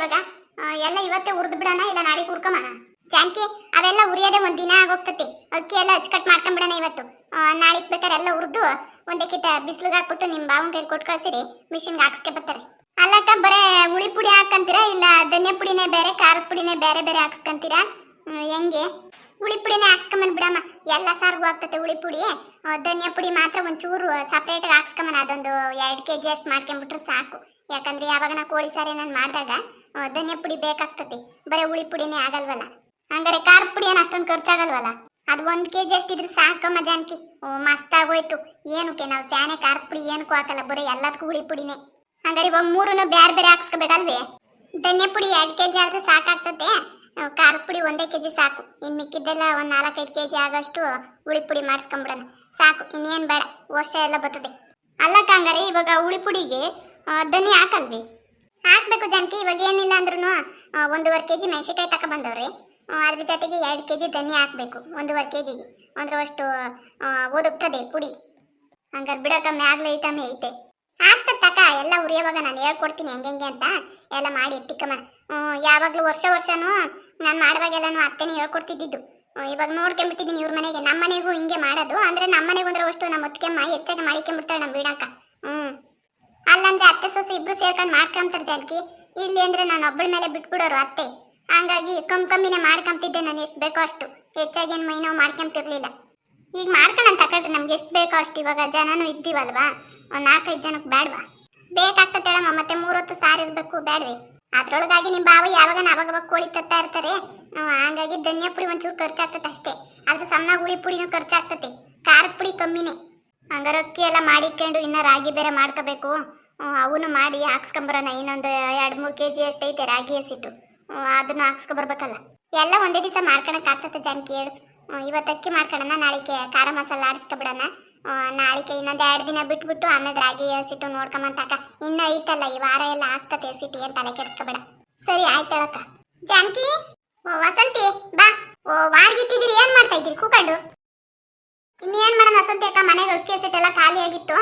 ಇವಾಗ ಎಲ್ಲ ಇವತ್ತೇ ಉರ್ದು ಬಿಡೋಣ ಇಲ್ಲ ನಾಳೆ ಹುರ್ಕೊಂಬಣ. ಜಾನ್ಕಿ ಅವೆಲ್ಲ ಉರಿಯೋದೇ ಒಂದ್ ದಿನ ಆಗೋಗ್ತತಿ. ಅಕ್ಕಿ ಎಲ್ಲ ಅಚ್ಚಕಟ್ ಮಾಡ್ಕೊಂಡ್ಬಿಡೋಣ ಇವತ್ತು. ನಾಳಿಕ್ ಬೇಕಾರೆ ಎಲ್ಲ ಉರ್ದು ಒಂದಕ್ಕಿಂತ ಬಿಸಿಲಿಗೆ ಹಾಕ್ಬಿಟ್ಟು ನಿಮ್ ಬಾವನ್ ಕೈ ಕೊಟ್ಟು ಕಳ್ಸಿರಿ, ಮಿಷಿನ್ಗೆ ಹಾಕ್ಸ್ಕೆ ಬರ್ತಾರೆ. ಅಲ್ಲಕ್ಕ ಬರೇ ಹುಳಿ ಪುಡಿ ಹಾಕಂತೀರಾ ಇಲ್ಲ ಧನ್ಯ ಪುಡಿನೇ ಬೇರೆ ಖಾರದ ಪುಡಿನೇ ಬೇರೆ ಬೇರೆ ಹಾಕ್ಸ್ಕಂತೀರಾ? ಹೆಂಗೆ? ಹುಳಿ ಪುಡಿನೇ ಹಾಕ್ಸ್ಕೊಂಬನ್ ಬಿಡಮ್ಮ, ಎಲ್ಲ ಸಾರ್ಗೂ ಆಗ್ತತೆ ಹುಳಿ ಪುಡಿ. ಧನ್ಯ ಪುಡಿ ಮಾತ್ರ ಒಂಚೂರು ಸಪ್ರೇಟ್ ಹಾಕ್ಸ್ಕೊಂಬನ, ಅದೊಂದು 2 kg ಅಷ್ಟು ಮಾಡ್ಕೊಂಡ್ಬಿಟ್ರೆ ಸಾಕು. ಯಾಕಂದ್ರೆ ಯಾವಾಗ ನಾ ಕೋಳಿ ಸಾರಿ ನಾನು ಮಾಡಿದಾಗ ಧನ್ಯ ಪುಡಿ ಬೇಕಾಗ್ತತಿ, ಬರೀ ಹುಳಿ ಪುಡಿನೇ ಆಗಲ್ವಲ್ಲ. ಹಂಗಾರೆ ಖಾರದ ಪುಡಿ ಏನು ಅಷ್ಟೊಂದು ಖರ್ಚಾಗಲ್ವಲ್ಲ, ಅದು 1 kg ಅಷ್ಟಿದ್ರೆ ಸಾಕಮ್ಮ ಜಾನ್ಕಿ. ಮಸ್ತ್ ಆಗೋಯ್ತು. ಏನಕ್ಕೆ ನಾವು ಸ್ಯಾನೆ ಖಾರದ ಪುಡಿ ಏನಕ್ಕೂ ಹಾಕಲ್ಲ, ಬರೀ ಎಲ್ಲದಕ್ಕೂ ಹುಳಿ ಪುಡಿನೇ. ಹಂಗಾರೆ ಇವಾಗ 3 ಬೇರೆ ಬೇರೆ ಹಾಕ್ಸ್ಕೋಬೇಕಲ್ವೇ? ಧನ್ಯ ಪುಡಿ 2 kg ಆದ್ರೆ ಸಾಕಾಗ್ತತೆ, ಖಾರದ ಪುಡಿ 1 kg ಸಾಕು. ಇನ್ನು ಮಿಕ್ಕಿದ್ದೆಲ್ಲ ಒಂದು 4-5 kg ಆಗೋಷ್ಟು ಹುಳಿ ಪುಡಿ ಮಾಡಿಸ್ಕೊಂಬಿಡೋಣ ಸಾಕು, ಇನ್ನೇನು ಬೇಡ, ವರ್ಷ ಎಲ್ಲ ಬರ್ತದೆ. ಅಲ್ಲಕ್ಕ ಹಂಗಾರೆ ಇವಾಗ ಹುಳಿ ಪುಡಿಗೆ ಧನ್ಯ ಹಾಕಲ್ವಿ? ಹಾಕ್ಬೇಕು ಜಾನ್ಕಿ. ಇವಾಗ ಏನಿಲ್ಲ ಅಂದ್ರೂ 1.5 kg ಮೆಣಸಿನ್ಕಾಯಿ ತಗೊಬಂದವ್ರಿ, ಅದ್ರ ಜೊತೆಗೆ 2 kg ಧನ್ಯ ಹಾಕ್ಬೇಕು 1.5 kgಗೆ. ಅಂದ್ರೆ ಅಷ್ಟು ಓದುತ್ತದೆ ಪುಡಿ. ಹಂಗಾರೆ ಬಿಡಕ್ಕ ಮ್ಯಾಗ್ಲ ಐಟಮ್ ಐತೆ. ಆಗ್ತಕ್ಕ ಎಲ್ಲ ಉರಿಯೋವಾಗ ನಾನು ಹೇಳ್ಕೊಡ್ತೀನಿ ಹೆಂಗೆ ಅಂತ ಎಲ್ಲ ಮಾಡಿ ಎತ್ತಿಕ್ಕಮ್ಮ. ಯಾವಾಗಲೂ ವರ್ಷನೂ ನಾನು ಮಾಡುವಾಗೆಲ್ಲನೂ ಅತ್ತೆನೇ ಹೇಳ್ಕೊಡ್ತಿದ್ದಿದ್ದು. ಇವಾಗ ನೋಡ್ಕೊಂಬಿಟ್ಟಿದ್ದೀನಿ ಇವ್ರ ಮನೆಗೆ. ನಮ್ಮ ಮನೆಗೂ ಹಿಂಗೆ ಮಾಡೋದು, ಅಂದರೆ ನಮ್ಮ ಮನೆಗೆ ಅಂದ್ರೆ ಅಷ್ಟು ನಮ್ಮ ಅತ್ತಿಗೆಮ್ಮ ಹೆಚ್ಚಾಗಿ ಮಾಡಿಕೊಂಬಿಡ್ತಾಳೆ ನಮ್ಮ ಬೀಡಾಕ. ಅಲ್ಲಂದ್ರೆ ಅತ್ತೆ ಸೊಸೆ ಇಬ್ರು ಸೇರ್ಕೊಂಡು ಮಾಡ್ಕೊಂತಾರೆ ಜಾನ್ಕಿ. ಇಲ್ಲಿ ಅಂದ್ರೆ ನಾನು ಒಬ್ಬಳ ಮೇಲೆ ಬಿಟ್ಬಿಡೋರು ಅತ್ತೆ, ಹಂಗಾಗಿ ಕಮ್ಮಿನೇ ಮಾಡ್ಕೊಂತಿದ್ದೆ ನಾನು, ಎಷ್ಟು ಬೇಕೋ ಅಷ್ಟು. ಹೆಚ್ಚಾಗಿ ಏನು ಮೈ ನಾವು ಮಾಡ್ಕೊಂತಿರ್ಲಿಲ್ಲ. ಈಗ ಮಾಡ್ಕೊಳ್ಳೋಣ ತಗೊಳ್ರಿ, ನಮ್ಗೆ ಎಷ್ಟು ಬೇಕೋ ಅಷ್ಟು. ಇವಾಗ ಜನನೂ ಇದ್ದೀವಲ್ವಾ, ಒಂದು 4-5 ಜನಕ್ಕೆ ಬೇಡವಾ? ಬೇಕಾಗ್ತದೆ ಹೇಳಮ್ಮ, ಮತ್ತೆ 3 ಹೊತ್ತು ಸಾರು ಇರಬೇಕು ಬೇಡವೆ? ಅದ್ರೊಳಗಾಗಿ ನಿಮ್ಮ ಬಾವ ಯಾವಾಗ ಕೋಳಿ ತತ್ತಾ ಇರ್ತಾರೆ, ಹಂಗಾಗಿ ಧನ್ಯ ಪುಡಿ ಒಂಚೂರು ಖರ್ಚಾಗ್ತದೆ ಅಷ್ಟೇ. ಅದ್ರ ಸಣ್ಣ ಹುಳಿ ಪುಡಿನೂ ಖರ್ಚಾಗ್ತದೆ, ಖಾರದ ಪುಡಿ ಕಮ್ಮಿನೇ. ಹಂಗಾರೆ ಅಕ್ಕಿ ಎಲ್ಲ ಮಾಡಿಕೊಂಡು ಇನ್ನು ರಾಗಿ ಬೇರೆ ಮಾಡ್ಕೋಬೇಕು, ಅವನು ಮಾಡಿ ಹಾಕ್ಸ್ಕೊಂಬರೋಣ. ಇನ್ನೊಂದು 2-3 kg ಅಷ್ಟೈತೆ ರಾಗಿ ಹಸಿಟ್ಟು, ಅದನ್ನು ಹಾಕ್ಸ್ಕೊಬರ್ಬೇಕಲ್ಲ. ಎಲ್ಲ ಒಂದೇ ದಿವಸ ಮಾಡ್ಕೊಳಕ್ಕೆ ಆಗ್ತದೆ ಜಾನ್ಕಿ ಹೇಳು. ಇವತ್ತು ಅಕ್ಕಿ ಮಾಡ್ಕೊಳ್ಳೋಣ, ನಾಳೆಗೆ ಖಾರ ಮಸಾಲ ಆಡಿಸ್ಕೊಬಿಡೋಣ. ನಾಳೆಗೆ ಇನ್ನೊಂದು 2 ದಿನ ಬಿಟ್ಬಿಟ್ಟು ಆಮೇಲೆ ರಾಗಿ ಹಸಿಟ್ಟು ನೋಡ್ಕೊಂಬಂತಾಕ. ಇನ್ನೂ ಐತಲ್ಲ ಈ ವಾರ ಎಲ್ಲ ಆಗ್ತದೆ ಹಸಿಟ್ಟು, ಏನು ತಲೆ ಕೆಡಿಸ್ಕೊಬೇಡ. ಸರಿ ಆಯ್ತು ಹೇಳಕ್ಕ. ಜಾನ್ಕಿ ವಸಂತಿ ಬಾ. ವಾರ್ಗಿತ್ತಿದ್ದೀರಿ, ಏನು ಮಾಡ್ತಾ ಇದ್ದೀರಿ ಕೂಕೊಂಡು? ಇನ್ನೇನು ಮಾಡೋಣ ವಸಂತಿ ಅಕ್ಕ, ಮನೆಗೆ ಅಕ್ಕಿ ಹಸಿಟ್ಟೆಲ್ಲ ಖಾಲಿ ಆಗಿತ್ತು,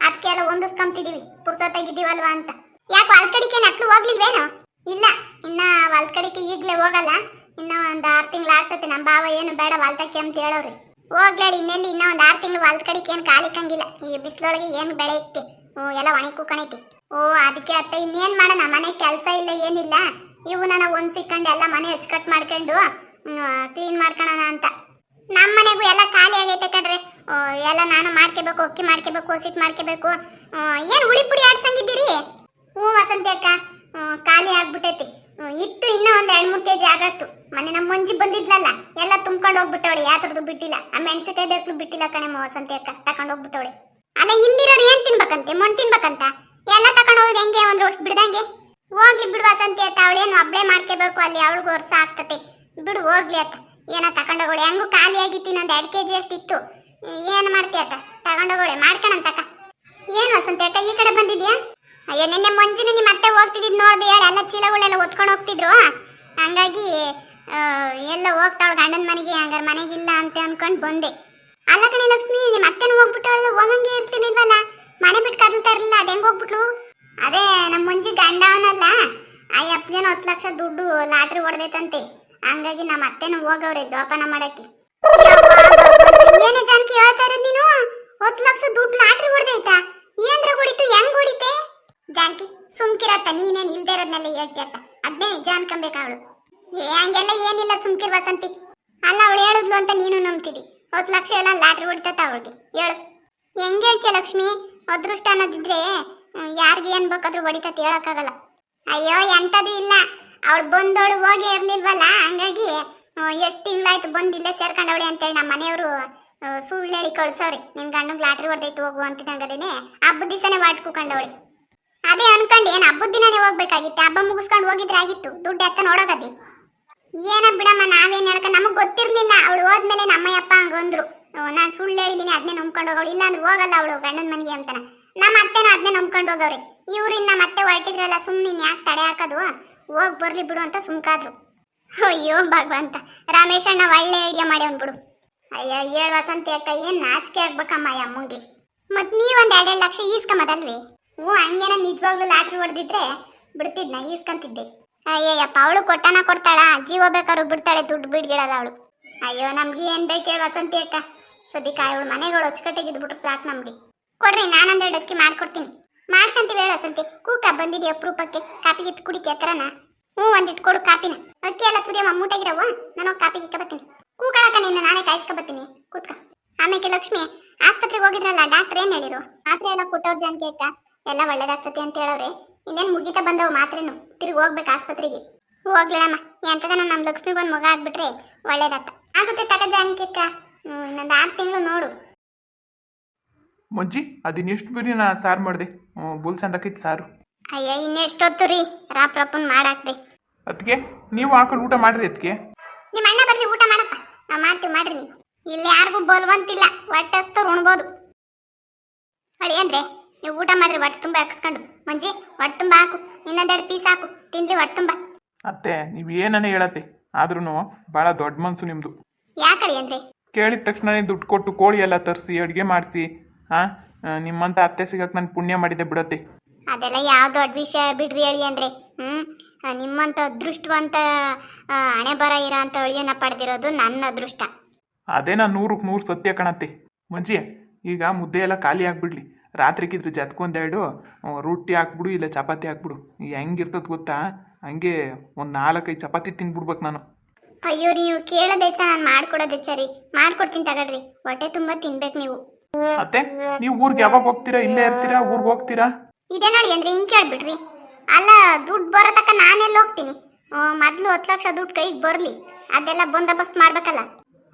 ಅದಕ್ಕೆ ಎಲ್ಲ ಹೊಂದಿಸ್ಕೊಂತಿದೀವಿ, ಪುರ್ಸೊತ್ತಾಗಿದ್ದೀವಲ್ವಾ ಅಂತ. ಯಾಕೆ ಹೊಲ ಕಡಿಕೆ ನಕ್ಲು ಹೋಗ್ಲಿಲ್ವೇನು? ಇಲ್ಲ, ಇನ್ನ ಹೊಲ ಕಡಿಕೆ ಈಗಲೇ ಹೋಗಲ್ಲ, ಇನ್ನೂ ಒಂದು 6 ತಿಂಗಳು ಆಗ್ತದೆ. ನಮ್ಮ ಬಾವ ಏನು ಬೇಡ ಹೊಲ್ತಕ್ಕೆ ಅಂತ ಹೇಳೋರಿ. ಹೋಗ್ಲೇಳಿ ಇನ್ನೆಲ್ಲಿ, ಇನ್ನೂ ಒಂದು 6 ತಿಂಗಳು ಹೊಲ್ದ ಕಡಿಕೆ ಏನು ಕಾಲಿಕ್ಕಂಗಿಲ್ಲ. ಈ ಬಿಸಿಲೊಳಗೆ ಏನು ಬೆಳೆ ಇತ್ತು, ಎಲ್ಲ ಒಣಗಿ ಕೂಕಣೈತಿ. ಅದಕ್ಕೆ ಅತ್ತ ಇನ್ನೇನು ಮಾಡೋಣ, ಮನೆ ಕೆಲಸ ಇಲ್ಲ ಏನಿಲ್ಲ, ಇವು ನಾನು ಹೊಂದ್ಸಿಕೊಂಡು ಎಲ್ಲ ಮನೆ ಹಚ್ಕಟ್ ಮಾಡ್ಕೊಂಡು ಕ್ಲೀನ್ ಮಾಡ್ಕೊಳ್ಳೋಣ ಅಂತ. ನಮ್ಮ ಮನೆಗೂ ಎಲ್ಲ ಖಾಲಿ ಆಗೈತೆ ಕಣ್ರಿ. ಎಲ್ಲ ನಾನು ಮಾಡ್ಕೋಬೇಕು, ಅಕ್ಕಿ ಮಾಡ್ಕೋಬೇಕು, ಹಸಿಟ್ಟು ಮಾಡ್ಕೋಬೇಕು. ಏನು ಹುಳಿ ಪುಡಿ ಆಡ್ಸಂಗಿದ್ದೀರಿ? ವಸಂತಿ ಅಕ್ಕ, ಖಾಲಿ ಆಗ್ಬಿಟ್ಟೈತಿ. ಇತ್ತು ಇನ್ನೂ ಒಂದು 2-3 kg ಆಗೋಷ್ಟು. ಮನೆ ನಮ್ಮ ಮುಂಜಿ ಬಂದಿದ್ಲಲ್ಲ, ಎಲ್ಲ ತುಂಬ್ಕೊಂಡು ಹೋಗ್ಬಿಟ್ಟವಳೆ, ಯಾತ್ರದ್ದು ಬಿಟ್ಟಿಲ್ಲ. ಆ ಮೆಣಸಿನಕಾಯಿ ಬೇಕಲು ಬಿಟ್ಟಿಲ್ಲ ಕಣೆ ವಸಂತಿ ಅಕ್ಕ, ತಕೊಂಡು ಹೋಗ್ಬಿಟ್ಟವಳೆ. ಅಲ್ಲ ಇಲ್ಲಿರೋರು ಏನು ತಿನ್ಬೇಕಂತೆ, ಮಣ್ಣು ತಿನ್ಬೇಕಂತ ಎಲ್ಲ ತಕೊಂಡು ಹೋಗಿ ಹೆಂಗೆ ಒಂದು ಅಷ್ಟು ಬಿಡ್ದಂಗೆ? ಹೋಗ್ಲಿ ಬಿಡು ವಸಂತಿ ಅತ್ತ, ಅವಳೇನು ಒಬ್ಬಳೇ ಮಾಡ್ಕೋಬೇಕು, ಅಲ್ಲಿ ಅವಳಿಗೂ ವರ್ಷ ಆಗ್ತತೆ, ಬಿಡು ಹೋಗ್ಲಿ ಅತ್ತ. ಏನೋ ತಕೊಂಡೋಗೋಳೆ, ಹೆಂಗೂ ಖಾಲಿ ಆಗಿತ್ತು, ಇನ್ನೊಂದು 2 kg ಅಷ್ಟಿತ್ತು. ಏನು ಮಾಡ್ತೀಯ ಅತ್ತ, ತಗೊಂಡೋಗೋಳೆ ಮಾಡ್ಕೊಳಂತಕ್ಕ. ಏನು ವಸಂತಿ ಅಕ್ಕ ಈ ಕಡೆ ಬಂದಿದ್ಯಾ? ಅಯ್ಯೋ ನಿನ್ನೆ ಮುಂಜಾನೆ ನಿಮ್ಮ ಅತ್ತೆ ಹೋಗ್ತಿದ್ದು ನೋಡ್ದೆ ಹೇಳಿ, ಎಲ್ಲ ಚೀಲಗಳೆಲ್ಲ ಒತ್ಕೊಂಡು ಹೋಗ್ತಿದ್ರು, ಹಂಗಾಗಿ ಎಲ್ಲ ಹೋಗ್ತಾವಳು ಗಂಡನ ಮನೆಗೆ. ಹಂಗಾರೆ ಮನೆಗಿಲ್ಲ ಅಂತ ಅನ್ಕೊಂಡು ಬಂದೆ. ಅಲ್ಲ ಕಣೆ ಲಕ್ಷ್ಮಿ, ನಿಮ್ಮ ಅತ್ತೆನೂ ಹೋಗ್ಬಿಟ್ಟು ಹೋಗಂಗೆ ಇರ್ತಿರ್ಲಿಲ್ವಲ್ಲ, ಮನೆ ಬಿಟ್ಟು ಕದಲ್ತಾ ಇರಲಿಲ್ಲ, ಅದು ಹೆಂಗೆ ಹೋಗ್ಬಿಟ್ಲು? ಅದೇ ನಮ್ಮ ಮುಂಜಿ ಗಂಡ ಅವನಲ್ಲ, ಆ ಅಪ್ಪಗೇನು 10 ಲಕ್ಷ ದುಡ್ಡು ಲಾಟ್ರಿ ಹೊಡೆದೈತಂತೆ, ಹಂಗಾಗಿ ನಮ್ಮ ಅತ್ತೆನೂ ಹೋಗವ್ರೆ ಜೋಪಾನ ಮಾಡಕ್ಕೆ. ಏನೇ ಜಾನ್ಕಿ ಹೇಳ್ತಾ ಇರೋದು ನೀನು? 10 ಲಕ್ಷ ದುಡ್ಡು ಲಾಟ್ರಿ ಹೊಡೆದೈತಾ? ಏನ್ರ ಹೊಡಿತು, ಹೆಂಗ್ ಹೊಡಿತೆ? ಜಾನ್ಕಿ ಸುಮ್ಕಿರತ್ತ, ನೀನೇನು ಇಲ್ದೇ ಇರೋದ್ನೆಲ್ಲ ಹೇಳ್ತಿಯತ್ತ, ಅದನ್ನೇ ನಿಜ ಅನ್ಕೊಂಬೇಕ ಅವಳು. ಹಂಗೆಲ್ಲ ಏನಿಲ್ಲ, ಸುಮ್ಕಿರ್ ವಸಂತಿ. ಅಲ್ಲ ಅವಳು ಹೇಳಿದ್ಲು ಅಂತ ನೀನು ನಂಬ್ತಿದ್ದಿ. 10 ಲಕ್ಷ ಎಲ್ಲ ಲಾಟ್ರಿ ಹೊಡಿತತ್ತ ಅವಳಿಗೆ? ಹೇಳು ಹೆಂಗೆ ಹೇಳ್ತೀಯ ಲಕ್ಷ್ಮಿ? ಅದೃಷ್ಟ ಅನ್ನೋದಿದ್ರೆ ಯಾರಿಗೆ ಏನು ಬೇಕಾದ್ರೂ ಹೊಡಿತತ್, ಹೇಳಕ್ಕಾಗಲ್ಲ. ಅಯ್ಯೋ ಎಂಥದ್ದು ಇಲ್ಲ, ಅವಳು ಬಂದವಳು ಹೋಗಿ ಇರ್ಲಿಲ್ವಲ್ಲ, ಹಂಗಾಗಿ ಎಷ್ಟು ತಿಂಗಳಾಯ್ತು ಬಂದಿಲ್ಲೇ ಸೇರ್ಕೊಂಡವಳೆ ಅಂತೇಳಿ ನಮ್ಮ ಮನೆಯವರು ಸುಳ್ಳು ಹೇಳಿ ಕಳ್ಸವ್ರಿ. ನಿನ್ ಗಂಡಂಗೆ ಲಾಟ್ರಿ ಹೊಡೆದೈತು ಹೋಗು ಅಂತಿದ್ದಂಗದೇನೆ ಹಬ್ಬದ ದಿವಸನೇ ವಾಟ್ ಕೂಕೊಂಡವಳೆ. ಅದೇ ಅನ್ಕೊಂಡು ಏನು ಹಬ್ಬದ ದಿನನೇ ಹೋಗ್ಬೇಕಾಗಿತ್ತು, ಹಬ್ಬ ಮುಗಿಸ್ಕೊಂಡು ಹೋಗಿದ್ರೆ ಆಗಿತ್ತು, ದುಡ್ಡು ಎತ್ತ ನೋಡೋಗತಿ. ಏನ ಬಿಡಮ್ಮ, ನಾವೇನು ಹೇಳ್ಕ, ನಮಗೆ ಗೊತ್ತಿರ್ಲಿಲ್ಲ. ಅವಳು ಹೋದ್ಮೇಲೆ ನಮ್ಮಯ್ಯಪ್ಪ ಹಂಗಂದ್ರು, ನಾನು ಸುಳ್ಳು ಹೇಳಿದ್ದೀನಿ ಅದನ್ನೇ ನಂಬ್ಕೊಂಡು ಹೋಗೋಳು, ಇಲ್ಲಾಂದ್ರೆ ಹೋಗಲ್ಲ ಅವಳು ಗಂಡನ ಮನೆಗೆ ಅಂತಾನ. ನಮ್ಮ ಅತ್ತೆನೂ ಅದನ್ನೇ ನಂಬ್ಕೊಂಡು ಹೋಗವ್ರಿ. ಇವ್ರಿನ್ನ ಮತ್ತೆ ಹೊರಟಿದ್ರಲ್ಲ, ಸುಮ್ಮನೆ ಯಾಕೆ ತಡೆ ಹಾಕೋದು, ಹೋಗಿ ಬರ್ಲಿ ಬಿಡು ಅಂತ ಸುಮ್ಕಾದ್ರು. ಅಯ್ಯೋ ಭಗವಂತ, ರಮೇಶ್ ಅಣ್ಣ ಒಳ್ಳೆ ಐಡಿಯಾ ಮಾಡ್ಯವನ್ ಬಿಡು. ಅಯ್ಯೋ ಹೇಳು ವಸಂತಿ ಅಕ್ಕ, ಏನು ನಾಚಿಕೆ ಆಗ್ಬೇಕಮ್ಮ ಈ ಅಮ್ಮಂಗೆ. ಮತ್ತು ನೀವೊಂದು 2-2 ಲಕ್ಷ ಈಸ್ಕೊಂಬದಲ್ವೇ? ಹಂಗೇನ ನಿಜವಾಗ್ಲೂ ಲಾಟ್ರಿ ಹೊಡೆದಿದ್ರೆ ಬಿಡ್ತಿದ್ನ, ಈಸ್ಕೊಂತಿದ್ದೆ. ಅಯ್ಯಯ್ಯಪ್ಪ, ಅವಳು ಕೊಟ್ಟನ ಕೊಡ್ತಾಳ, ಜೀವ ಬೇಕಾದ್ರು ಬಿಡ್ತಾಳೆ, ದುಡ್ಡು ಬಿಡ್ಗಿಡಲ್ಲ ಅವಳು. ಅಯ್ಯೋ, ನಮ್ಗೆ ಏನ್ ಬೇಕು ಹೇಳಿ ವಸಂತಿ ಅಕ್ಕ, ಸದ್ಯಕ್ಕೆ ಅವಳು ಮನೆಗಳು ಹೊಚ್ಕಟ್ಟೆಗಿದ್ಬಿಟ್ರೆ ಸಾಕು ನಮ್ಗೆ. ಕೊಡ್ರಿ, ನಾನೊಂದೆರಡು ಅಕ್ಕಿ ಮಾಡ್ಕೊಡ್ತೀನಿ. ಮಾಡ್ಕಂತೀವಿ ಹೇಳ ವಸಂತಿ. ಕೂಕ ಬಂದಿದ್ಯಾ ಅಪರೂಪಕ್ಕೆ? ಕಾಪಿ ಗಿಪ್ಪಿ ಕುಡಿತೀಯ ಥರನ? ಹ್ಞೂ, ಒಂದಿಟ್ಟು ಕೊಡು ಕಾಪಿನ. ಅಕ್ಕಿ ಎಲ್ಲ ಸುರಿಯಮ್ಮ ಮೂಟೆಗಿರವ, ನಾನು ಕಾಪಿ ಗಿಕ್ಕ ಬರ್ತೀನಿ. ಕೂಕಳಕ ನಿನ್ನ ನಾನೇ ಕಾಯಿಸ್ಕೊಬತ್ತೀನಿ, ಕೂತ್ಕ. ಆಮೇಲೆ ಲಕ್ಷ್ಮಿ, ಆಸ್ಪತ್ರೆಗೆ ಹೋಗಿದ್ರಲ್ಲ, ಡಾಕ್ಟರ್ ಏನ್ ಹೇಳಿರು? ಮಾತ್ರೆ ಎಲ್ಲ ಕೊಟ್ಟವ್ರು ಜಾನಕಿ ಅಕ್ಕ, ಎಲ್ಲ ಒಳ್ಳೇದಾಗ್ತತಿ ಅಂತ ಹೇಳವ್ರೆ. ಇನ್ನೇನು ಮುಗಿತಾ ಬಂದವು ಮಾತ್ರೆನು, ತಿರುಗಿ ಹೋಗ್ಬೇಕು ಆಸ್ಪತ್ರೆಗೆ. ಹೋಗ್ಲಿಲ್ಲಮ್ಮ, ಎಂತದನ ನಮ್ಮ ಲಕ್ಷ್ಮಿಗೆ ಒಂದು ಮಗ ಆಗ್ಬಿಟ್ರೆ ಒಳ್ಳೇದಾಗ್ತ. ಆಗುತ್ತೆ ತಕ ಜಾನಕಿ ಅಕ್ಕ, ಇನ್ನೊಂದು 6 ತಿಂಗಳು ನೋಡು. ಮಂಜಿ, ಅದಿನ್ನೆಷ್ಟು ಬಿರಿ ನಾ ಸಾರು ಮಾಡಿದೆ, ಬುಲ್ ಚಂದಕ್ಕಿತ್ತು ಸಾರು. ಅಯ್ಯ, ಇನ್ನೆಷ್ಟೊತ್ತು ರೀ ರಾಪ್ರಪ್ಪನ್ ಮಾಡಾಕ್ದೆ. ಅದಕ್ಕೆ ನೀವು ಹಾಕೊಂಡು ಊಟ ಮಾಡ್ರಿ. ಅದಕ್ಕೆ ನಿಮ್ಮ ಅಣ್ಣ ಬರ್ಲಿ ಊಟ ಮಾಡಪ್ಪ, ನಾವು ಮಾಡ್ತೀವಿ, ಮಾಡ್ರಿ ನೀವು. ಇಲ್ಲಿ ಯಾರಿಗೂ ಬೋಲ್ವಂತಿಲ್ಲ, ಹೊಟ್ಟೆ ಹಸ್ತವ್ರು ಉಣ್ಬೋದು. ಹೊಳಿ ಅಂದ್ರೆ ನೀವು ಊಟ ಮಾಡ್ರಿ, ಹೊಟ್ಟೆ ತುಂಬ ಹಾಕಿಸ್ಕೊಂಡು. ಮಂಜಿ, ಹೊಟ್ಟೆ ತುಂಬ ಹಾಕು, ಇನ್ನೊಂದೆರಡು ಪೀಸ್ ಹಾಕು, ತಿನ್ರಿ ಹೊಟ್ಟೆ ತುಂಬ. ಅತ್ತೆ, ನೀವು ಏನನ್ನೇ ಹೇಳತ್ತೆ, ಆದ್ರೂ ಭಾಳ ದೊಡ್ಡ ಮನಸ್ಸು ನಿಮ್ಮದು. ಯಾಕಳಿ ಅಂದ್ರೆ ಕೇಳಿದ ತಕ್ಷಣನೇ ದುಡ್ಡು ಕೊಟ್ಟು ಕೋಳಿ ಎಲ್ಲ ತರಿಸಿ ಅಡುಗೆ ಮಾಡಿಸಿ, ನಿಮ್ಮಂತ ಅತ್ತೆ ಸಿಗಕ್ಕೆ ನಾನು ಪುಣ್ಯ ಮಾಡಿದ್ದೆ ಬಿಡತ್ತೆ. ಅದೆಲ್ಲ ಯಾವ ದೊಡ್ಡ ವಿಷಯ ಬಿಡ್ರಿ ಹೇಳಿ ಅಂದ್ರೆ. ನಿಮ್ಮಂತ ಅದೃಷ್ಟವಂತ ಹಣೆ ಬರ ಇರೋ ಅಂತ ಅಳಿಯನ್ನ ಪಡೆದಿರೋದು ನನ್ನ ಅದೃಷ್ಟ. ಅದೇ ನಾನು 100ಕ್ಕೆ 100 ಸತ್ಯ ಕಣತ್ತೆ. ಮಂಜಿ, ಈಗ ಮುದ್ದೆ ಎಲ್ಲ ಖಾಲಿ ಆಗ್ಬಿಡ್ಲಿ, ರಾತ್ರಿಗಿದ್ರೆ ಜತ್ಕೊಂದೆರಡು ರೊಟ್ಟಿ ಹಾಕ್ಬಿಡು, ಇಲ್ಲ ಚಪಾತಿ ಹಾಕ್ಬಿಡು. ಹೆಂಗಿರ್ತದೆ ಗೊತ್ತಾ, ಹಂಗೆ ಒಂದು 4-5 ಚಪಾತಿ ತಿನ್ಬಿಡ್ಬೇಕು ನಾನು. ಅಯ್ಯೋ, ನೀವು ಕೇಳೋದೆಚ್ಚ, ನಾನು ಮಾಡ್ಕೊಡೋದೆಚ್ಚ ರೀ. ಮಾಡ್ಕೊಡ್ತೀನಿ ತಗೊಳ್ರಿ, ಹೊಟ್ಟೆ ತುಂಬ ತಿನ್ಬೇಕು ನೀವು. ಅತ್ತೆ, ನೀವು ಊರಿಗೆ ಯಾವಾಗ ಹೋಗ್ತೀರಾ? ಇಲ್ಲೇ ಇರ್ತೀರಾ, ಊರಿಗೆ ಹೋಗ್ತೀರಾ? ಇದೇ ನೋಡಿ ಅಂದ್ರೆ ಹಿಂಗೆ ಕೇಳ್ಬಿಡ್ರಿ. ಅಲ್ಲ, ದುಡ್ಡು ಬರೋ ತಕ್ಕ ನಾನೆಲ್ಲಿ ಹೋಗ್ತೀನಿ? ಮೊದಲು 10 ಲಕ್ಷ ದುಡ್ಡು ಕೈಗೆ ಬರಲಿ, ಅದೆಲ್ಲ ಬಂದೋಬಸ್ತ್ ಮಾಡ್ಬೇಕಲ್ಲ.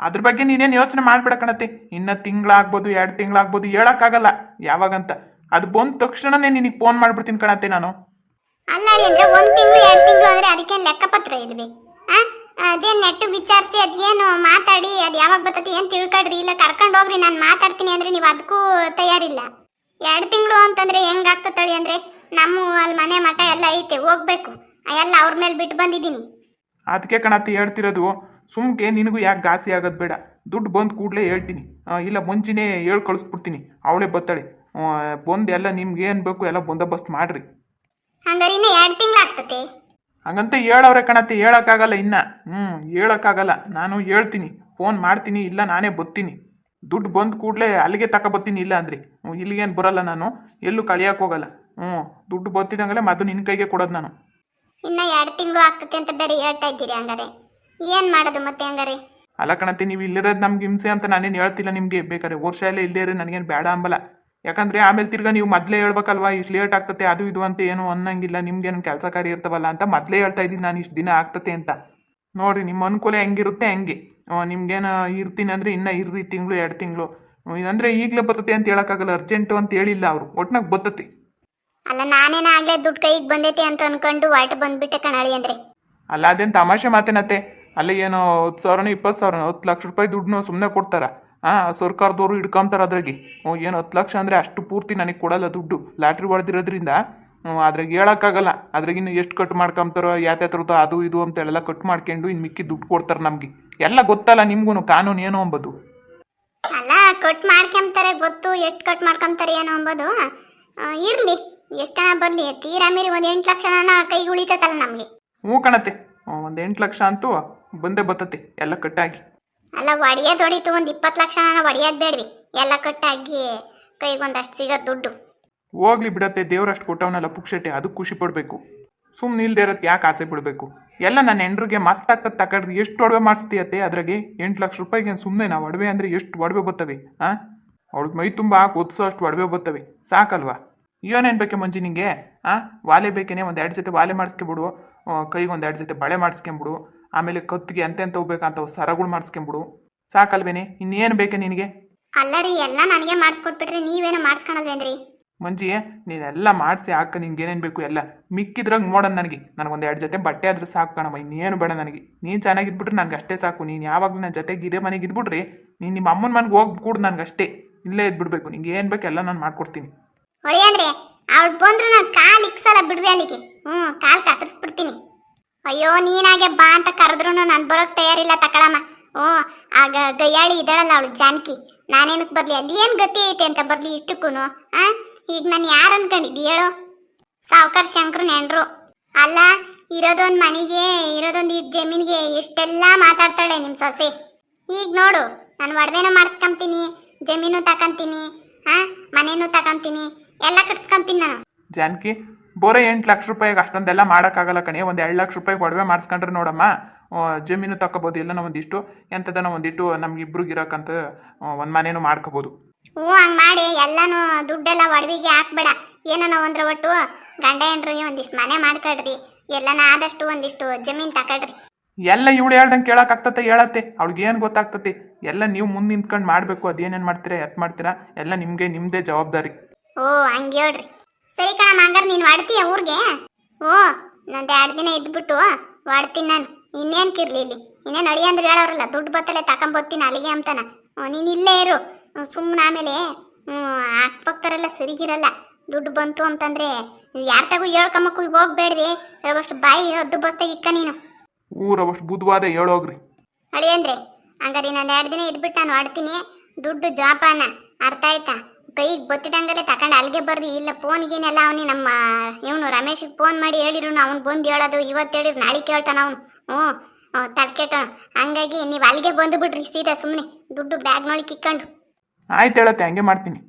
ಅದ್ರ ಬಗ್ಗೆ ನೀನೇನು ಯೋಚನೆ ಮಾಡ್ಬೇಡ ಕಣತ್ತೆ. ಇನ್ನು ತಿಂಗಳಾಗ್ಬೋದು, 2 ತಿಂಗಳಾಗ್ಬೋದು, ಹೇಳೋಕ್ಕಾಗಲ್ಲ ಯಾವಾಗಂತ. ಅದು ಬಂದ ತಕ್ಷಣನೇ ನಿನಗೆ ಫೋನ್ ಮಾಡ್ಬಿಡ್ತೀನಿ ಕಣತ್ತೆ ನಾನು. ಅಲ್ಲ ಅಂದ್ರೆ 1 ತಿಂಗಳು 2 ತಿಂಗಳು ಅಂದ್ರೆ ಅದಕ್ಕೇನು ಲೆಕ್ಕಪತ್ರ ಇಲ್ವಿ? ಅದೇನು ನೆಟ್ಟು ವಿಚಾರಿಸಿ ಅದೇನು ಮಾತಾಡಿ ಅದು ಯಾವಾಗ ಬರ್ತತಿ ಏನು ತಿಳ್ಕೊಳ್ರಿ, ಇಲ್ಲ ಕರ್ಕೊಂಡು ಹೋಗ್ರಿ, ನಾನು ಮಾತಾಡ್ತೀನಿ ಅಂದ್ರೆ ನೀವು ಅದಕ್ಕೂ ತಯಾರಿಲ್ಲ. 2 ತಿಂಗಳು ಅಂತಂದ್ರೆ ಹೆಂಗಾಗ್ತತಳಿ ಅಂದ್ರೆ, ನಮ್ಮ ಅಲ್ಲಿ ಮನೆ ಮಠ ಎಲ್ಲ ಐತೆ, ಹೋಗ್ಬೇಕು, ಎಲ್ಲ ಅವ್ರ ಮೇಲೆ ಬಿಟ್ಟು ಬಂದಿದ್ದೀನಿ. ಅದಕ್ಕೆ ಕಣತ್ತೆ ಹೇಳ್ತಿರೋದು. ಸುಮ್ಗೆ ನಿನಗೂ ಯಾಕೆ ಗಾಸಿ ಆಗೋದು ಬೇಡ. ದುಡ್ಡು ಬಂದು ಕೂಡಲೇ ಹೇಳ್ತೀನಿ, ಇಲ್ಲ ಮುಂಚಿನೇ ಹೇಳಿ ಕಳಿಸ್ಬಿಡ್ತೀನಿ, ಅವಳೇ ಬರ್ತಾಳೆ. ಬಂದು ಎಲ್ಲ ನಿಮ್ಗೆ ಏನು ಬೇಕು ಎಲ್ಲ ಬಂದೋಬಸ್ತ್ ಮಾಡ್ರಿ. ಹಂಗಾರೆ ಇನ್ನೂ 2 ತಿಂಗಳು ಆಗ್ತತೆ. ಹಂಗಂತ ಹೇಳವ್ರೆ ಕಣತ್ತೆ, ಹೇಳೋಕ್ಕಾಗಲ್ಲ ಇನ್ನು. ಹೇಳೋಕ್ಕಾಗಲ್ಲ, ನಾನು ಹೇಳ್ತೀನಿ, ಫೋನ್ ಮಾಡ್ತೀನಿ, ಇಲ್ಲ ನಾನೇ ಬರ್ತೀನಿ. ದುಡ್ಡು ಬಂದು ಕೂಡಲೇ ಅಲ್ಲಿಗೆ ತಗೊಬರ್ತೀನಿ, ಇಲ್ಲ ಅಂದರೆ ಇಲ್ಲಿಗೇನು ಬರೋಲ್ಲ ನಾನು, ಎಲ್ಲೂ ಕಳಿಯೋಕೆ ಹೋಗಲ್ಲ. ದುಡ್ಡು ಬರ್ತಿದ್ದಂಗಲೇ ಮತ್ತು ನಿನ್ನ ಕೈಗೆ ಕೊಡೋದು ನಾನು. ಇನ್ನು 2 ತಿಂಗಳು ಆಗ್ತತೆ ಅಂತ ಬೇರೆ ಹೇಳ್ತಾ ಇದ್ದೀರಿ, ಹಂಗಾರೆ ಏನು ಮಾಡೋದು ಮತ್ತೆ? ಹಂಗಾರೆ ಅಲ್ಲ ಕಣತ್ತೆ, ನೀವು ಇಲ್ಲಿರೋದು ನಮ್ಗೆ ಹಿಂಸೆ ಅಂತ ನಾನೇನು ಹೇಳ್ತಿಲ್ಲ ನಿಮಗೆ. ಬೇಕಾದ್ರೆ ವರ್ಷ ಎಲ್ಲ ಇಲ್ಲೇ ಇರೋ ನನಗೇನು ಬೇಡ ಅಂಬಲ್ಲ. ಯಾಕಂದರೆ ಆಮೇಲೆ ತಿರ್ಗಾ ನೀವು ಮೊದಲೇ ಹೇಳ್ಬೇಕಲ್ವಾ, ಇಷ್ಟು ಲೇಟ್ ಆಗ್ತತೆ ಅದು ಇದು ಅಂತ ಏನು ಅನ್ನಂಗಿಲ್ಲ. ನಿಮ್ಗೇನು ಕೆಲಸ ಕಾರ್ಯ ಇರ್ತವಲ್ಲ ಅಂತ ಮೊದಲೇ ಹೇಳ್ತಾ ಇದ್ದೀನಿ ನಾನು, ಇಷ್ಟು ದಿನ ಆಗ್ತತೆ ಅಂತ. ನೋಡಿರಿ ನಿಮ್ಮ ಅನುಕೂಲ ಹೆಂಗಿರುತ್ತೆ ಹಂಗೆ. ನಿಮ್ಗೇನು ಇರ್ತೀನಿ ಅಂದರೆ ಇನ್ನೂ ಇರ್ರಿ, ತಿಂಗಳು 2 ತಿಂಗಳು ಅಂದರೆ ಈಗಲೇ ಬರ್ತತೆ ಅಂತ ಹೇಳೋಕ್ಕಾಗಲ್ಲ. ಅರ್ಜೆಂಟು ಅಂತ ಹೇಳಿಲ್ಲ ಅವರು, ಒಟ್ನಾಗ ಬರ್ತತಿ. ಅಲ್ಲ, ನಾನೇನಾಗಲೇ ದುಡ್ಡು ಕೈಗೆ ಬಂದೈತೆ ಅಂತ ಅನ್ಕೊಂಡು ಹೊರಟು ಬಂದ್ಬಿಟ್ಟೆ ಕಣಳಿ ಅಂದರೆ. ಅಲ್ಲ, ಅದೇನು ತಮಾಷೆ ಮಾತೇನತ್ತೆ. ಅಲ್ಲಿ ಏನೋ 10,000 20,000 10 ಲಕ್ಷ ರೂಪಾಯಿ ದುಡ್ಡನ್ನು ಸುಮ್ಮನೆ ಕೊಡ್ತಾರ? ಸರ್ಕಾರದವರು ಹಿಡ್ಕೊಂತಾರೆ ಅದ್ರಾಗೆ. ಏನು 10 ಲಕ್ಷ ಅಂದರೆ ಅಷ್ಟು ಪೂರ್ತಿ ನನಗೆ ಕೊಡಲ್ಲ ದುಡ್ಡು, ಲಾಟ್ರಿ ಹೊಡೆದಿರೋದ್ರಿಂದ. ಅದ್ರಾಗ ಹೇಳೋಕ್ಕಾಗಲ್ಲ. ಅದ್ರಾಗಿನ್ನು ಎಷ್ಟು ಕಟ್ ಮಾಡ್ಕೊಂತಾರೋ, ಯಾತ್ಯಾತ್ರದ್ದು ಅದು ಇದು ಅಂತ ಎಲ್ಲ ಕಟ್ ಮಾಡ್ಕೊಂಡು ಇನ್ನು ಮಿಕ್ಕಿ ದುಡ್ಡು ಕೊಡ್ತಾರೆ ನಮಗೆ. ಎಲ್ಲ ಗೊತ್ತಲ್ಲ ನಿಮ್ಗೂ ಕಾನೂನು ಏನು ಅಂಬೋದು. ಅಲ್ಲ, ಕಟ್ ಮಾಡ್ಕೊಂತಾರೆ ಗೊತ್ತು, ಎಷ್ಟು ಕಟ್ ಮಾಡ್ಕೊಂತಾರೆ ಏನೋ ಅಂಬೋದು. ಇರಲಿ, ಎಷ್ಟು ಜನ ಬರಲಿ, ತೀರಾ ಮೀರಿ ಒಂದು 8 ಲಕ್ಷನ ಕೈಗೆ ಉಳಿತೈತಲ್ಲ ನಮಗೆ. ಹ್ಞೂ ಕಣತ್ತೆ, ಒಂದು 8 ಲಕ್ಷ ಅಂತೂ ಬಂದೇ ಬರ್ತತೆ ಎಲ್ಲ ಕಟ್ಟಾಗಿ. ಅಲ್ಲ, ಒಡೆಯೋದು ಹೊಡಿತು, ಒಂದು 20 ಲಕ್ಷ ಒಡೆಯೋದು ಬೇಡ್ವಿ, ಎಲ್ಲ ಕಟ್ಟಾಗಿ ಕೈಗೆ ಒಂದಷ್ಟು ಸಿಗೋದು ದುಡ್ಡು. ಹೋಗ್ಲಿ ಬಿಡತ್ತೆ, ದೇವ್ರಷ್ಟು ಕೊಟ್ಟವನಲ್ಲ ಪುಕ್ಷಟೆ, ಅದಕ್ಕೆ ಖುಷಿ ಪಡಬೇಕು. ಸುಮ್ಮನೆ ಇಲ್ಲದೆ ಇರೋದಕ್ಕೆ ಯಾಕೆ ಆಸೆ ಬಿಡಬೇಕು? ಎಲ್ಲ ನನ್ನ ಹೆಂಡ್ರಿಗೆ ಮಸ್ತ್ ಆಗ್ತದೆ ತಗೊಂಡ್ರಿ. ಎಷ್ಟು ಒಡವೆ ಮಾಡಿಸ್ತೀಯತ್ತೆ ಅದ್ರಾಗೆ? 8 ಲಕ್ಷ ರೂಪಾಯಿಗೆ ಸುಮ್ಮನೆ ನಾವು ಒಡವೆ ಅಂದರೆ ಎಷ್ಟು ಒಡವೆ ಬರ್ತವೆ? ಅವಳಿಗೆ ಮೈ ತುಂಬ ಒದಿಸೋ ಅಷ್ಟು ಒಡವೆ ಬರ್ತವೆ, ಸಾಕಲ್ವಾ? ಏನೇನು ಬೇಕೆ ಮಂಜಿ ನಿಂಗೆ? ವಾಲೆ ಬೇಕೇನೆ, ಒಂದು 2 ಜೊತೆ ವಾಲೆ ಮಾಡಿಸ್ಕೊಂಬಿಡು, ಕೈಗೆ ಒಂದು 2 ಜೊತೆ ಬಳೆ ಮಾಡಿಸ್ಕೊಂಬಿಡು, ಆಮೇಲೆ ಕತ್ತಿಗೆ ಎಂತೆಂಥವು ಬೇಕಂತವು ಸರಗಳು ಮಾಡಿಸ್ಕೊಂಬಿಡು, ಸಾಕಲ್ವೇನೆ? ಇನ್ನೇನು ಬೇಕೆ ನಿನಗೆ? ಅಲ್ಲ ರೀ, ಎಲ್ಲ ನನಗೆ ಮಾಡಿಸ್ಕೊಟ್ಬಿಟ್ರಿ, ನೀವೇನು ಮಾಡಿಸ್ಕೊಳಲ್ವೇನ್ರಿ? ಮಂಜಿ, ನೀನೆಲ್ಲ ಮಾಡಿಸಿ ಹಾಕ, ನಿನ್ಗೆ ಏನೇನು ಬೇಕು ಎಲ್ಲ. ಮಿಕ್ಕಿದ್ರಾಗ ನೋಡೋಣ, ನನಗೊಂದು 2 ಜೊತೆ ಬಟ್ಟೆ ಆದ್ರೆ ಸಾಕು ಕಣಮ್ಮ, ಇನ್ನೇನು ಬೇಡ ನನಗೆ. ನೀನು ಚೆನ್ನಾಗಿದ್ಬಿಟ್ರೆ ನನಗೆ ಅಷ್ಟೇ ಸಾಕು. ನೀನು ಯಾವಾಗಲೂ ನನ್ನ ಜೊತೆಗೆ ಇದೇ ಮನೆಗೆ ಇದ್ಬಿಟ್ರಿ, ನೀನು ನಿಮ್ಮ ಅಮ್ಮನ ಮನೆಗೆ ಹೋಗಿ ಕೂಡ ನನಗೆ ಅಷ್ಟೇ, ಇಲ್ಲೇ ಇದ್ಬಿಡ್ಬೇಕು. ನಿಂಗೆ ಏನು ಬೇಕು ಎಲ್ಲ ನಾನು ಮಾಡ್ಕೊಡ್ತೀನಿ. ಹೊಳಿ ಅಂದ್ರೆ ಅವಳು ಬಂದ್ರು ನಾನು ಕಾಲು ಇಕ್ಸಲ ಬಿಡ್ವಿ ಅಲ್ಲಿಗೆ. ಕಾಲು ಕತ್ತರಿಸ್ಬಿಡ್ತೀನಿ. ಅಯ್ಯೋ, ನೀನಾಗೆ ಬಾ ಅಂತ ಕರೆದ್ರು ನಾನು ಬರೋಕ್ಕೆ ತಯಾರಿಲ್ಲ ತಕೊಳಮ್ಮ. ಆಗ ಗಯ್ಯಾಳಿ ಇದ್ದಾಳಲ್ಲ ಅವಳು ಜಾನಕಿ, ನಾನೇನಕ್ಕೆ ಬರಲಿ? ಅಲ್ಲಿ ಏನು ಗತಿ ಐತೆ ಅಂತ ಬರಲಿ ಇಷ್ಟಕ್ಕೂ? ಈಗ ನಾನು ಯಾರು ಅನ್ಕೊಂಡಿದ್ದಿ ಹೇಳು? ಸಾವುಕಾರ ಶಂಕರನ ಹೆಂಡ್ರು. ಅಲ್ಲ, ಇರೋದೊಂದು ಮನೆಗೆ ಇರೋದೊಂದು ಇಟ್ಟು ಜಮೀನಿಗೆ ಎಷ್ಟೆಲ್ಲ ಮಾತಾಡ್ತಾಳೆ ನಿಮ್ಮ ಸೊಸೆ. ಈಗ ನೋಡು, ನಾನು ಒಡವೆನೂ ಮಾಡಿಸ್ಕೊಂತೀನಿ, ಜಮೀನು ತಗೊಂತೀನಿ, ಮನೇನು ತಗೊಂತೀನಿ, ಎಲ್ಲ ಕಟ್ಸ್ಕೊಂತೀನಿ ನಾನು. ಜಾನಕಿ, ಬೋರೆ 8 ಲಕ್ಷ ರೂಪಾಯಿಗೆ ಅಷ್ಟೊಂದೆಲ್ಲ ಮಾಡೋಕ್ಕಾಗಲ್ಲ ಕಣೆ. ಒಂದು 2 ಲಕ್ಷ ರೂಪಾಯಿಗೆ ಒಡವೆ ಮಾಡಿಸ್ಕೊಂಡ್ರೆ ನೋಡಮ್ಮ, ಜಮೀನು ತಗೋಬೋದು, ಎಲ್ಲನೋ ಒಂದಿಷ್ಟು ಎಂಥದನೋ ಒಂದಿಟ್ಟು ನಮ್ಗಿಬ್ರಿಗೆ ಇರೋಕ್ಕಂತ ಒಂದು ಮನೇನು ಮಾಡ್ಕೋಬೋದು. ಹ್ಞೂ, ಹಂಗೆ ಮಾಡಿ ಎಲ್ಲನೂ ದುಡ್ಡೆಲ್ಲ ಒಡವಿಗೆ ಹಾಕ್ಬೇಡ. ಏನೋ ಒಂದ್ರ ಒಟ್ಟು ಗಂಡ ಹೆಂಡ್ರಿಗೆ ಒಂದಿಷ್ಟು ಮನೆ ಮಾಡ್ಕೊಳ್ರಿ, ಎಲ್ಲನ ಆದಷ್ಟು ಒಂದಿಷ್ಟು ಜಮೀನು ತಗೊಳ್ರಿ. ಎಲ್ಲ ಇವಳು ಹೇಳ್ದಂಗೆ ಕೇಳೋಕ್ಕಾಗ್ತತೆ, ಹೇಳತ್ತೆ ಅವಳಿಗೆ ಏನು ಗೊತ್ತಾಗ್ತತಿ. ಎಲ್ಲ ನೀವು ಮುಂದೆ ನಿಂತ್ಕೊಂಡು ಮಾಡಬೇಕು. ಅದೇನೇನು ಮಾಡ್ತೀರಾ ಎತ್ ಮಾಡ್ತೀರಾ ಎಲ್ಲ ನಿಮ್ಮದೇ ಜವಾಬ್ದಾರಿ. ಓ, ಹಂಗೆ ಹೇಳ್ರಿ. ಸರಿ ಕಣಮ್ಮ, ಹಂಗಾರೆ ನೀನು ವಾಡ್ತೀಯ ಊರಿಗೆ? ಓ, ನಂದು 2 ದಿನ ಇದ್ಬಿಟ್ಟು ವಾಡ್ತೀನಿ ನಾನು. ಇನ್ನೇನು ಕಿರ್ಲಿ ಇಲ್ಲಿ, ಇನ್ನೇನು ಅಳಿ ಅಂದ್ರೆ ಹೇಳೋರಲ್ಲ, ದುಡ್ಡು ಬತ್ತಲೆ ತಗೊಂಬತ್ತೀನಿ ಅಲ್ಲಿಗೆ ಅಂತಾನ. ನೀನು ಇಲ್ಲೇ ಇರು ಸುಮ್ಮನೆ. ಆಮೇಲೆ ಹಾಕ್ಬೋಗ್ತಾರಲ್ಲ ಸರಿಗಿರಲ್ಲ. ದುಡ್ಡು ಬಂತು ಅಂತಂದ್ರೆ ಯಾರ ತಗೋ ಹೇಳ್ಕೊಂಬಕ್ಕೂ ಹೋಗ್ಬೇಡ್ರಿ. ಅಷ್ಟು ಬಾಯಿ ಹದ್ದು ಬಸ್ತಾಗ ಇಕ್ಕ ನೀನು. ಊರವಷ್ಟು ಬುದ್ಧವಾದ ಹೇಳೋಗ್ರಿ ಅಳಿ ಅಂದ್ರೆ. ಹಂಗಾರೆ ಇನ್ನೊಂದು 2 ದಿನ ಇದ್ಬಿಟ್ಟು ನಾನು ವಾಡ್ತೀನಿ. ದುಡ್ಡು ಜಾಪಾನ ಅರ್ಥ ಆಯ್ತಾ? ಕೈಗೆ ಬತ್ತಿದಂಗರೆ ತಗೊಂಡು ಅಲ್ಲಿಗೆ ಬರ್ರಿ. ಇಲ್ಲ ಫೋನ್ಗೇನೆಲ್ಲ ಅವನಿ ನಮ್ಮ ಇವನು ರಮೇಶಿಗೆ ಫೋನ್ ಮಾಡಿ ಹೇಳಿರು, ಅವ್ನು ಬಂದು ಹೇಳೋದು. ಇವತ್ತು ಹೇಳಿರು ನಾಳೆ ಕೇಳ್ತಾನ ಅವನು. ತಡ್ಕೆಟ. ಹಂಗಾಗಿ ನೀವು ಅಲ್ಲಿಗೆ ಬಂದು ಬಿಡ್ರಿ ಸೀದಾ. ಸುಮ್ಮನೆ ದುಡ್ಡು ಬ್ಯಾಗ್ನೊಳಗೆ ಇಕ್ಕೊಂಡು. ಆಯ್ತು ಹೇಳತ್ತೆ, ಹಂಗೆ ಮಾಡ್ತೀನಿ.